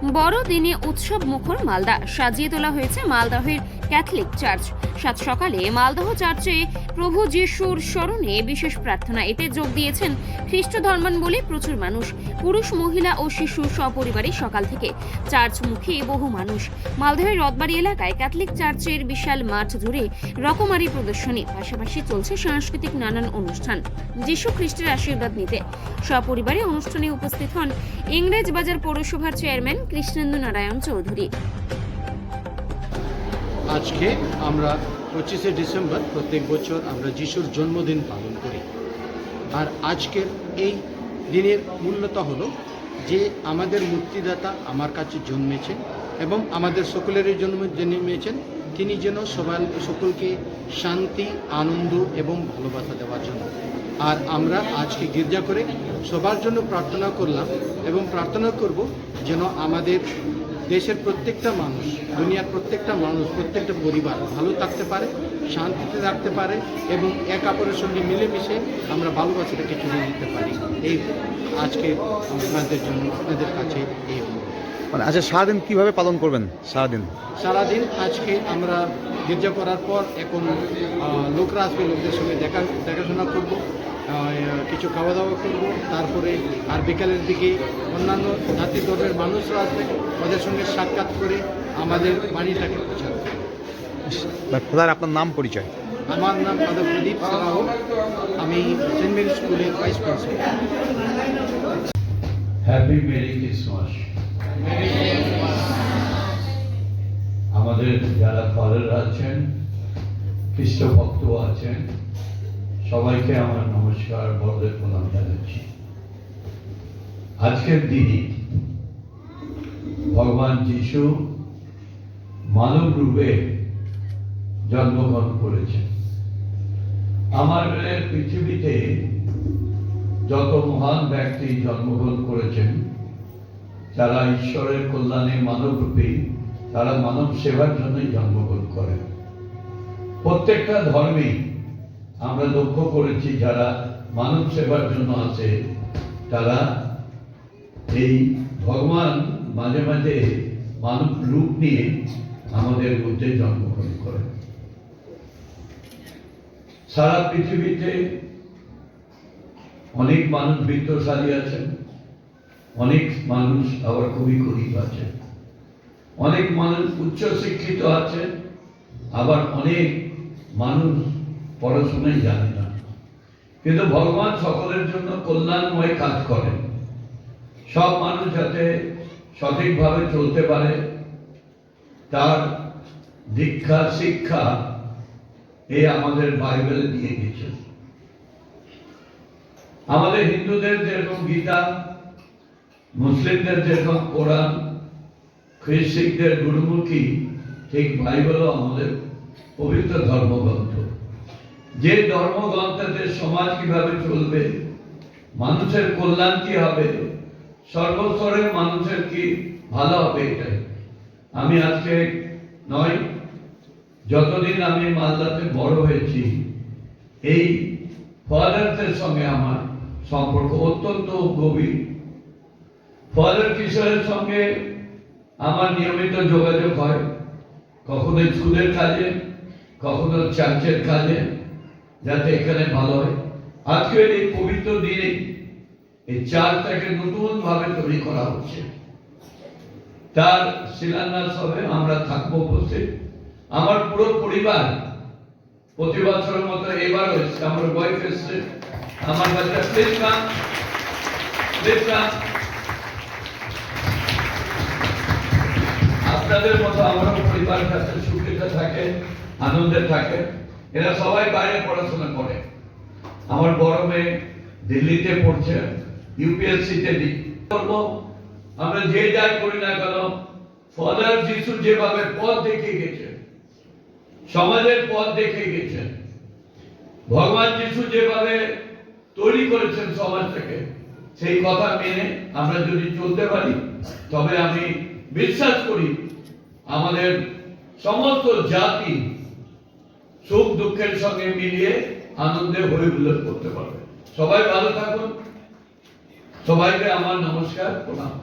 বড়দিনে উৎসব মুখর মালদা, সাজিয়ে তোলা হয়েছে মালদহের ক্যাথলিক চার্চ। সাত সকালে মালদহ চার্চে প্রভু যিশুর স্মরণে বিশেষ প্রার্থনা। এতে যোগ দিয়েছেন খ্রিস্ট ধর্মাবলম্বী প্রচুর মানুষ। পুরুষ, মহিলা ও শিশু সপরিবারে সকাল থেকে চার্চমুখী বহু মানুষ। মালদহের রথবাড়ি এলাকায় ক্যাথলিক চার্চের বিশাল মাঠ জুড়ে রকমারি প্রদর্শনী, পাশাপাশি চলছে সাংস্কৃতিক নানান অনুষ্ঠান যিশু খ্রিস্টের আশীর্বাদ নিতে। সপরিবারে অনুষ্ঠানে উপস্থিত হন ইংরেজবাজার পৌরসভার চেয়ারম্যান কৃষ্ণেন্দু নারায়ণ চৌধুরী। আজকে আমরা 25শে ডিসেম্বর প্রত্যেক বছর আমরা যিশুর জন্মদিন পালন করি। আর আজকের এই দিনের মূল্যতা হলো যে আমাদের মুক্তিদাতা আমার কাছে জন্মেছেন এবং আমাদের সকলেরই জন্ম জন্মেছেন। তিনি যেন সকলকে শান্তি, আনন্দ এবং ভালোবাসা দেওয়ার জন্য। আর আমরা আজকে গির্জা করে সবার জন্য প্রার্থনা করলাম এবং প্রার্থনা করব যেন আমাদের দেশের প্রত্যেকটা মানুষ, দুনিয়ার প্রত্যেকটা মানুষ, প্রত্যেকটা পরিবার ভালো থাকতে পারে, শান্তিতে থাকতে পারে এবং এক অপরের সঙ্গে মিলেমিশে আমরা ভালোবাসাটাকে চলে দিতে পারি। এই আজকে আপনাদের জন্য, আপনাদের কাছে এই মানে আচ্ছা, সারাদিন কিভাবে পালন করবেন? সারাদিন আজকে আমরা গির্জা করার পর এখন লোকরা আসবে, লোকদের সঙ্গে দেখাশোনা করব, কিছু খাওয়া দাওয়া করব, তারপরে আর বিকালের দিকে অন্যান্য জাতি ধর্মের মানুষরা আসবে, ওদের সঙ্গে সাক্ষাৎ করে আমাদের বাড়িটাকে পৌঁছাবো। আপনার নাম, পরিচয়? আমার নাম ফাদার প্রদীপ সারাহ, আমি সেন্ট মেরি স্কুলের vice principal. Happy merry Christmas. আমাদের যারা ফাদার আছেন, খ্রিস্ট ভক্ত আছেন, সবাইকে আমার নমস্কার, বড়দের প্রণাম জানাচ্ছি। আজকের দিনে ভগবান যিশু মানব রূপে জন্মগ্রহণ করেছেন। আমাদের পৃথিবীতে যত মহান ব্যক্তি জন্মগ্রহণ করেছেন, যারা ঈশ্বরের কল্যাণে মানবরূপী, তারা মানব সেবার জন্যই জন্মগ্রহণ করেন। প্রত্যেকটা ধর্মে আমরা লক্ষ্য করেছি যারা মানব সেবার জন্য আছে, তারা এই ভগবান মাঝে মাঝে মানব রূপ নিয়ে আমাদের মধ্যে জন্মগ্রহণ করেন। সারা পৃথিবীতে অনেক মানুষ বিত্তশালী আছেন, অনেক মানুষ আবার খুবই গরিব আছেন, অনেক মানুষ উচ্চ শিক্ষিত আছেন, আবার অনেক মানুষ পড়াশোনাই জানে না। কিন্তু ভগবান সকলের জন্য কল্যাণময় কাজ করেন। সব মানুষ যাতে সঠিকভাবে চলতে পারে, তার দীক্ষা শিক্ষা এই আমাদের বাইবেলে দিয়ে গেছেন। আমাদের হিন্দুদের যেরকম গীতা, মুসলিমদের যেরকম কোরআন, খ্রিস্টদের গুরুমুখী, ঠিক বাইবেলও আমাদের পবিত্র ধর্মগ্রন্থ। যে ধর্মগ্রন্থে সমাজ কিভাবে চলবে, মানুষের কল্যাণ কি হবে, সর্বস্তরের মানুষের কি ভালো হবে, এটাই। আমি আজকে নয়, যতদিন আমি মালদাতে বড় হয়েছি, এই ফাদারদের সঙ্গে আমার সম্পর্ক অত্যন্ত গভীর। ফাদার কিশোরের সঙ্গে আমার নিয়মিত যোগাযোগ হয়, কখনো স্কুলের কাজে, কখনো চার্চের কাজে, যাতে এখানে ভালো হয়। আজকের এই পবিত্র দিনে এই চার্চটাকে নতুন ভাবে তৈরি করা হচ্ছে, তার শিলান্যাস হবে। আমরা থাকবো উপস্থিত, আমার পুরো পরিবার। প্রতি বছরের মতো এবার হয়েছে, আমার ওয়াইফ এসছে, আমার বাচ্চা কৃষ্ণা। আপনাদের মতো আমারও পরিবার কাছে সুখীতে থাকে, আনন্দে থাকে। এরা সবাই বাইরে পড়াশোনা করে। আমার বড় মেয়ে দিল্লিতে পড়ছে, ইউপিএসসিতে করবো। আমরা যে যাই করি না কেন, ফাদার যিশু যেভাবে পথ দেখিয়ে গেছেন, সমাজের পথ দেখিয়ে গেছেন, ভগবান যিশু যেভাবে তৈরি করেছেন সমাজটাকে, সেই কথা মেনে আমরা যদি চলতে পারি, তবে আমি বিশ্বাস করি আমাদের সমস্ত জাতি সুখ দুঃখের সঙ্গে মিলিয়ে আনন্দে হয়ে উল্লেখ করতে পারবে। সবাই ভালো থাকুন। সবাইকে আমার নমস্কার, প্রণাম।